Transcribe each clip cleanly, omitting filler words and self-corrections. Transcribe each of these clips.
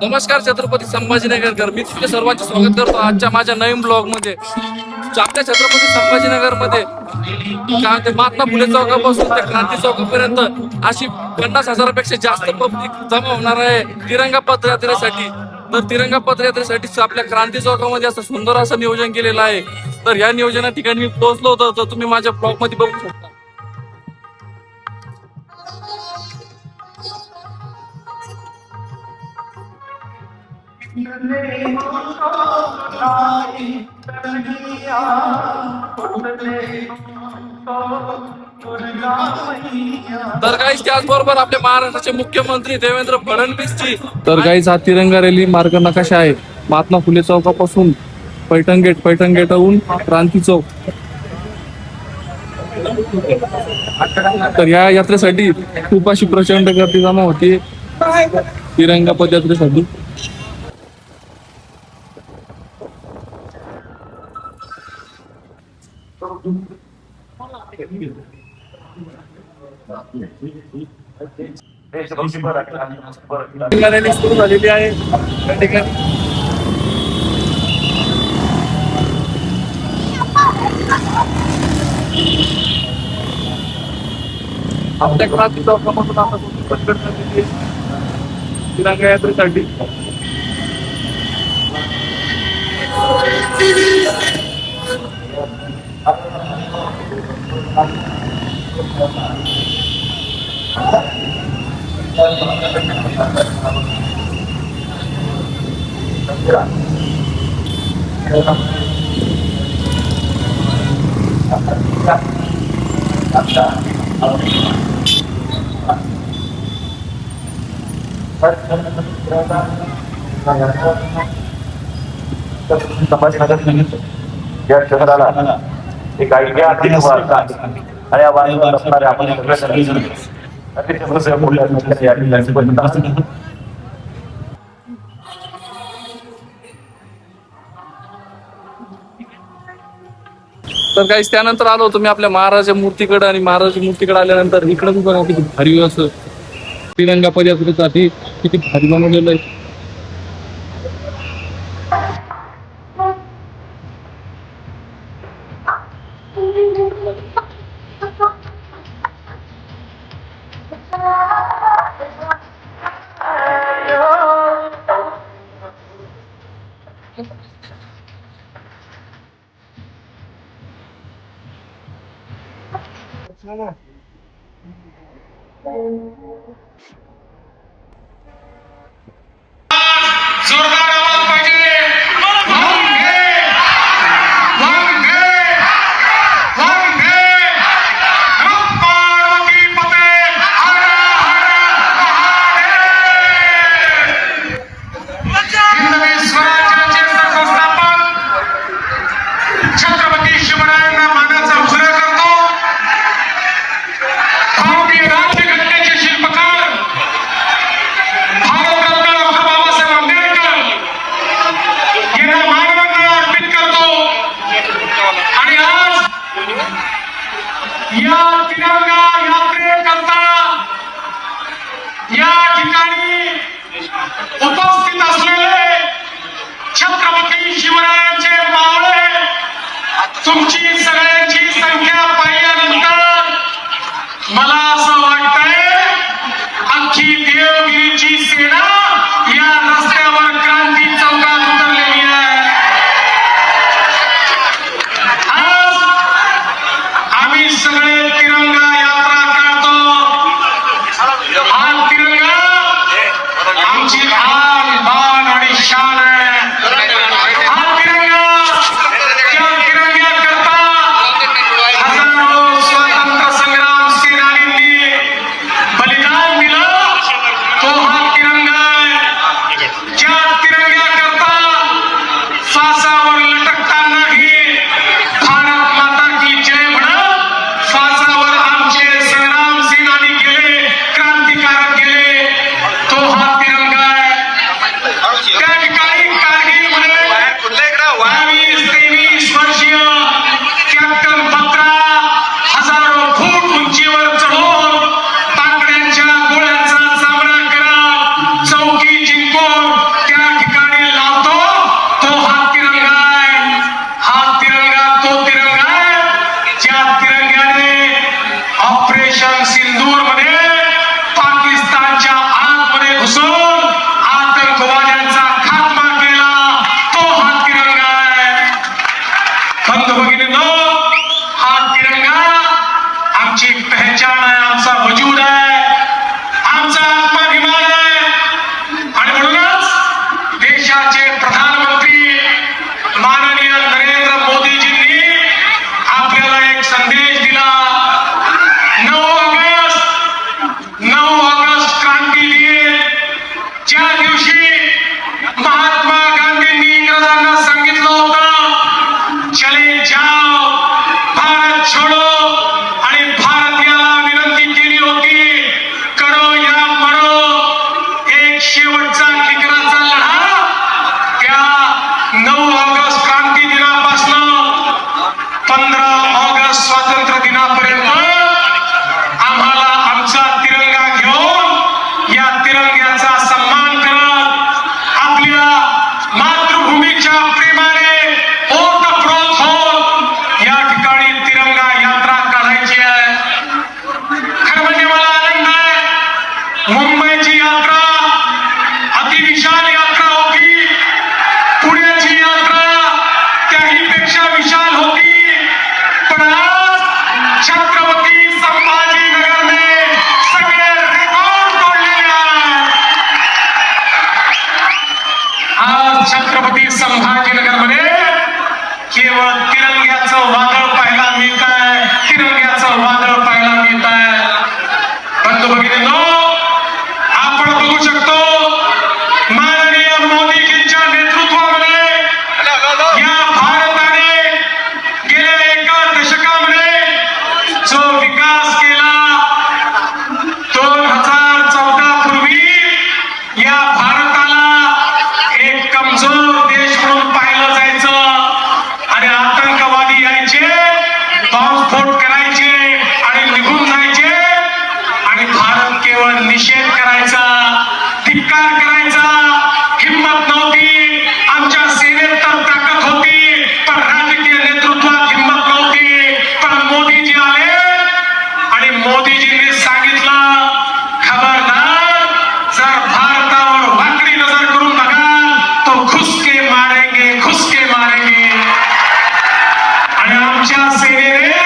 नमस्कार छत्रपती संभाजीनगरकर, मी तुमच्या सर्वांचे स्वागत करतो आजच्या माझ्या नवीन ब्लॉग मध्ये. आपल्या छत्रपती संभाजीनगर मध्ये काय ते महात्मा फुले चौकापासून ते क्रांती चौकापर्यंत अशी 50,000पेक्षा जास्त पब्लिक जमा होणार आहे तिरंगा पदयात्रेसाठी. तर तिरंगा पदयात्रेसाठी आपल्या क्रांती चौकामध्ये असं सुंदर असं नियोजन केलेलं आहे. तर या नियोजना ठिकाणी मी पोहोचलो होतो, तर तुम्ही माझ्या ब्लॉग मध्ये बघू शकता. तर गाईस त्याचबरोबर आपले महाराष्ट्राचे मुख्यमंत्री देवेंद्र फडणवीसची तर गाईस हा तिरंगा रॅली मार्ग नकाशा आहे. महात्मा फुले चौकापासून पैठण गेटहून क्रांती चौक. तर या यात्रेसाठी खूप अशी प्रचंड गर्दी जमा होती तिरंगा पदयात्रेसाठी. रॅली सुरू झालेली आहे या ठिकाणी. आपल्या क्रांती चौकामधून आता तिरंगा यात्रेसाठी. या शहराला एक ऐतिहासिक वारसा आणि या वारसा असणारे आपण अतिशय मूल्य तर काही त्यानंतर आलो होतो मी आपल्या महाराजा मूर्तीकडे, आणि महाराज मूर्तीकडे आल्यानंतर इकडे बघा किती भारी असं तिरंगा पदयात्रेसाठी किती भारी बनवलेलं आहे. राज्यघटनेचे शिल्पकार देशाचे प्रधानमंत्री माननीय नरेंद्र मोदीजींनी आपल्याला एक संदेश दिला. 9 ऑगस्ट क्रांती दिन, ज्या दिवशी महात्मा गांधींनी इंग्रजांना सांगितलं होतं चले जाओ भारत छोडो, आणि भारतीयाला विनंती केली होती करो या मरो, एक शेवटचा ठिकाणाचा लढा. त्या 9 ऑगस्ट क्रांती दिनापासून 15 ऑगस्ट स्वातंत्र्य दिनापर्यंत आम्हाला आमचा तिरंगा घेऊन या तिरंग्याचा सन्मान करत आपल्या मातृभूमीच्या प्रेमाने ओतप्रोत होत या ठिकाणी तिरंगा यात्रा काढायची आहे. खरं म्हणजे मला आनंद आहे, मुंबईची यात्रा अतिविशाल यात्रा होती, पुण्याची यात्रा त्याही पेक्षा विशाल होती, पण आज छत्रपती संभाजीनगरने सगळे रेकॉर्ड तोडलेले आहेत. आज छत्रपती संभाजीनगरमध्ये केवळ तिरंग्याचं वादळ पाहायला मिळत आहे, तिरंग्याचं वादळ पाहायला मिळत आहे. बंधू भगिनींनो, आपण बघू शकतो माननीय मोदीजींच्या नेतृत्वामध्ये या भारताने गेल्या एका दशकामध्ये जो विकास केला, 2014 पूर्वी या भारताला एक कमजोर देश म्हणून पाहिलं जायचं, आणि आतंकवादी यायचे, बॉम्बस्फोट करायचे आणि निघून जायचे, आणि भारत केवळ निषेध करायचा, धिक्कार करायचा. हिम्मत नव्हती, आमच्या सेनेत तर ताकद होती, पण राजकीय नेतृत्वात हिम्मत नव्हती. पण मोदीजी आले आणि मोदीजींनी सांगितलं खबरदार, जर भारतावर वाकडी नजर करून बघाल तो घुसके मारेंगे, घुसके मारेंगे. आणि आमच्या सेनेने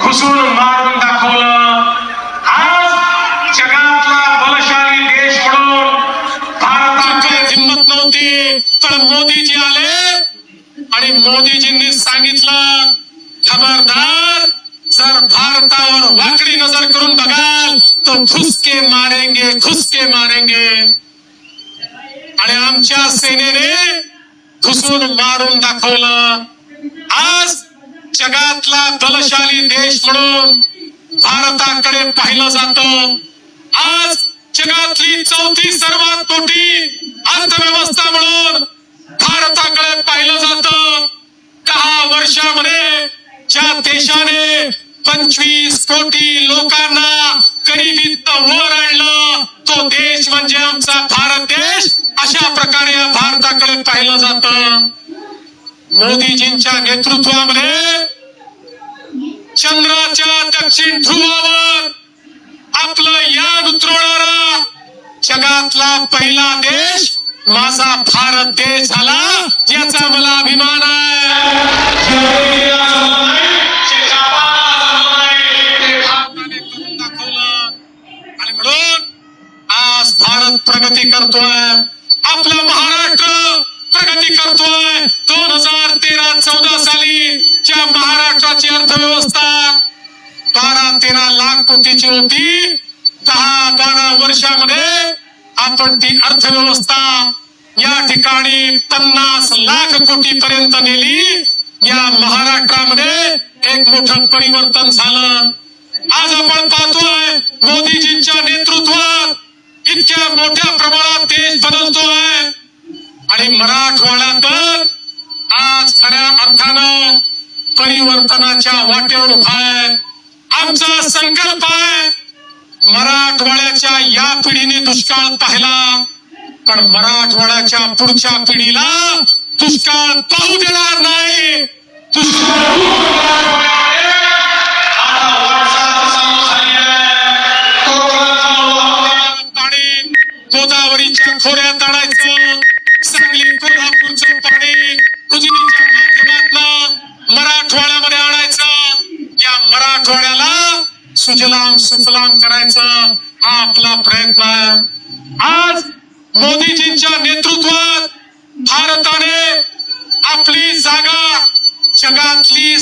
घुसून मारून दाखवलं. आज जगातला बलशाली देश म्हणून भारताची हिंमत नव्हती, पण मोदीजी आले आणि मोदीजींनी सांगितलं खबरदार, जर भारतावर वाकडी नजर करून बघाल तो घुसके मारेंगे, घुसके मारेंगे. आणि आमच्या सेनेने घुसून मारून दाखवलं. आज जगातला बलशाली देश म्हणून भारताकडे पाहिलं जातं. आज जगातली चौथी सर्वात मोठी अर्थव्यवस्था म्हणून भारताकडे पाहिलं जातं. 10 वर्षामध्ये ज्या देशाने 25 कोटी लोकांना गरिबीत वर आणलं, तो देश म्हणजे आमचा भारत देश. अशा प्रकारे या भारताकडे पाहिलं जातं. मोदीजींच्या नेतृत्वामध्ये चंद्राच्या दक्षिण ध्रुवावर आपलं यान उतरवणारा जगातला पहिला देश माझा भारत देश झाला, याचा मला अभिमान आहे. आणि म्हणून आज भारत प्रगती करतोय, आपला महाराष्ट्र प्रगती करतोय. 2013-14 साली ज्या महाराष्ट्राची अर्थव्यवस्था 12-13 लाख कोटीची होती, 10-12 वर्षामध्ये आपण ती अर्थव्यवस्था या ठिकाणी 50 लाख कोटी पर्यंत नेली. या महाराष्ट्रामध्ये एक मोठं परिवर्तन झालं. आज आपण पाहतोय मोदीजींच्या नेतृत्वात इतक्या मोठ्या प्रमाणात देश बदलतोय, आणि मराठवाड्यात आज खऱ्या अर्थानं परिवर्तनाच्या वाटेवर उभा आहे. आमचा संकल्प आहे मराठवाड्याच्या या पिढीने दुष्काळ पाहिला, पण मराठवाड्याच्या पुढच्या पिढीला दुष्काळ पाहू देणार नाही. पाणी गोदावरीच्या खोऱ्यात आणायचं, सांगली कोल्हापूरचं पाणी उजनीच्या माध्यमातून मराठवाड्यामध्ये आणायचं. या मराठवाड्याला सुजलाम सुफलाम करायचं हा आपला प्रयत्न आहे. आज मोदीजींच्या नेतृत्वात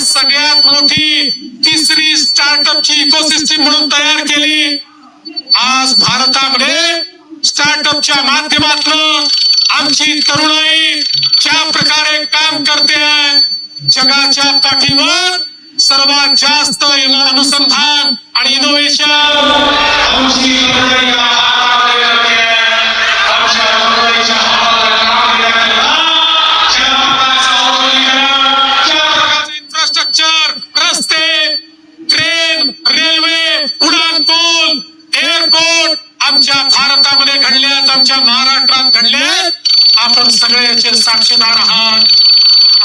सगळ्यात मोठी तिसरी स्टार्टअपची इकोसिस्टीम म्हणून तयार केली. आज भारतामध्ये स्टार्टअपच्या माध्यमातून आमची तरुणाई ज्या प्रकारे काम करते आहे, जगाच्या पाठीवर सर्वात जास्त अनुसंधान आणि इनोव्हेशन आमची तरुणाई या हातामध्ये करते आहे. आमच्या तरुणाईच्या हाताला काम देण्याकरता ज्या प्रकारचं औद्योगिकरण, ज्या प्रकारचं इन्फ्रास्ट्रक्चर, रस्ते, ट्रेन, रेल्वे, उड्डाणपूल, एअरपोर्ट आमच्या भारतामध्ये घडल्यात, आमच्या महाराष्ट्रात घडल्यात. आपण सगळे याचे साक्षीदार आहात.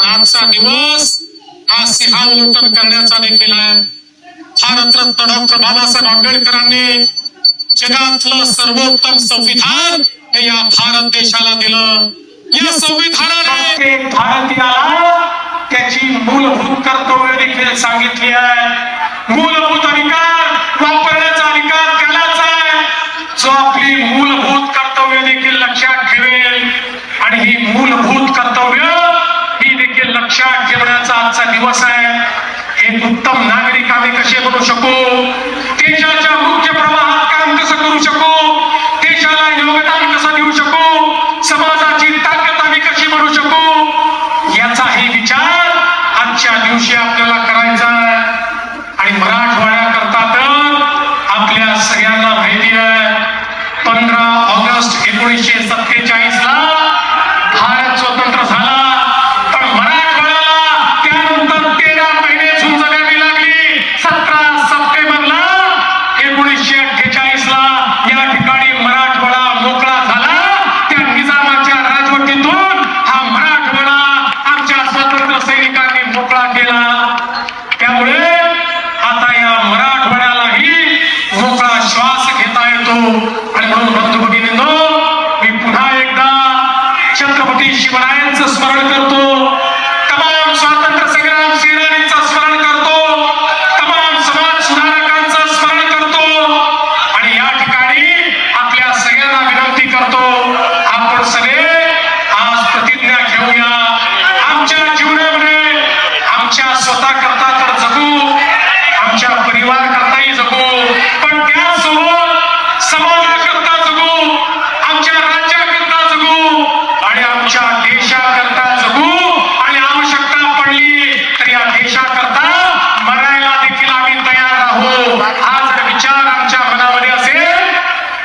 आजचा दिवस हा सिंहावलोकन करण्याचा देखील आहे. भारतरत्न डॉक्टर बाबासाहेब आंबेडकरांनी जगातलं सर्वोत्तम संविधान हे या भारत देशाला दिलं. या संविधानाने भारतीयाला त्याची मूलभूत कर्तव्य देखील सांगितली आहे. मूलभूत अधिकार वापरण्याचा अधिकार त्यालाच आहे जो आपली मूलभूत कर्तव्य देखील लक्षात ठेवेल. आणि ही मूलभूत कर्तव्य ही देखील लक्षात ठेवण्याचा आजचा दिवस आहे. एक उत्तम नागरिक आम्ही कसे बनू शकू, देशाच्या मुख्य प्रवाहात काम कसं करू शकू, देशाला योगदान कसं देऊ शकू, समाजाची ताकद आम्ही कशी बनवू शकू, याचाही विचार आजच्या दिवशी आपल्याला करायचा आहे. आणि मराठवाड्याकरता तर आपल्या सगळ्यांना माहिती आहे 15 ऑगस्ट 1947 ला भारत स्वतंत्र झाला. पण मराठवाड्याला त्यानंतर 13 महिने झुंज द्यावी लागली. 17 सप्टेंबरला 1948 ला या ठिकाणी मराठवाडा मोकळा झाला. त्या निजामाच्या राजवटीतून हा मराठवाडा आमच्या स्वतंत्र सैनिकांनी मोकळा केला. त्यामुळे आता या मराठवाड्यालाही मोकळा श्वास घेता येतो. आणि म्हणून बंधू भगिनींनो, मी पुन्हा एकदा छत्रपती शिवरायांचं स्मरण करतो, तमाम स्वातंत्र्य संग्राम सेनानींचं स्मरण करतो, तमाम समाज सुधारकांचं स्मरण करतो. आणि या ठिकाणी आपल्या सगळ्यांना विनंती करतो, आपण सगळे आज प्रतिज्ञा घेऊया. आमच्या जीवनामध्ये आमच्या स्वतः करता तर जगू, आमच्या परिवार करताही जगू, पण त्यासोबत समाजाकरता जगू, आमच्या राज्याकरता जगू आणि आमच्या देशाकरता जगू. आणि आवश्यकता पडली तर या देशाकरता मरायला देखील आम्ही तयार राहू. हा जर विचार आमच्या मनामध्ये असेल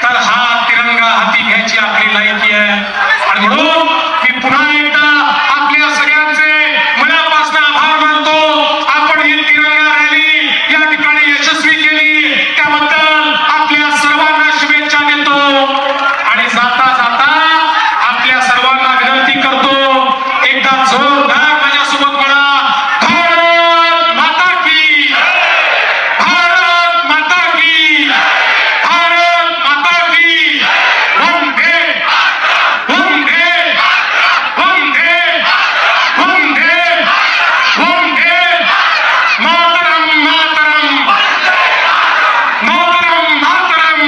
तर हा तिरंगा हाती घ्यायची आपली लायकी आहे. आणि म्हणून मी पुन्हा एकदा आपल्या सगळ्यांचे मनापासून आभार मानतो. आपण ही तिरंगा रॅली या ठिकाणी यशस्वी केली, त्याबद्दल आपल्या सर्वांना शुभेच्छा देतो. आणि जाता जाता आपल्या सर्वांना विनंती करतो, एकदा जोरदार माझ्यासोबत म्हणा, भारत माता की, भारत माता की, भारत माता की. वंदे वंदे वंदे वंदे वंदे मातरम मातरम मातरम मातरम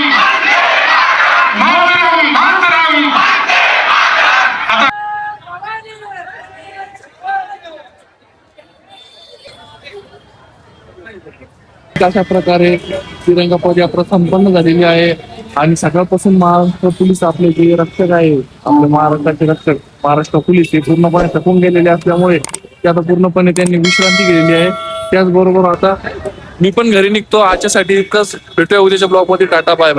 मातरम मातरम. आता अशा प्रकारे तिरंगा पदयात्रा संपन्न झालेली आहे. आणि सकाळपासून महाराष्ट्र पोलीस आपले जे रक्षक आहे, आपले महाराष्ट्राचे रक्षक महाराष्ट्र पोलीस हे पूर्णपणे थकून गेलेले असल्यामुळे ते आता पूर्णपणे त्यांनी विश्रांती घेतलेली आहे. त्याचबरोबर आता मी पण घरी निघतो. आजच्यासाठी इतकंच. भेटूया उद्याच्या ब्लॉग मध्ये. Tata bye bye.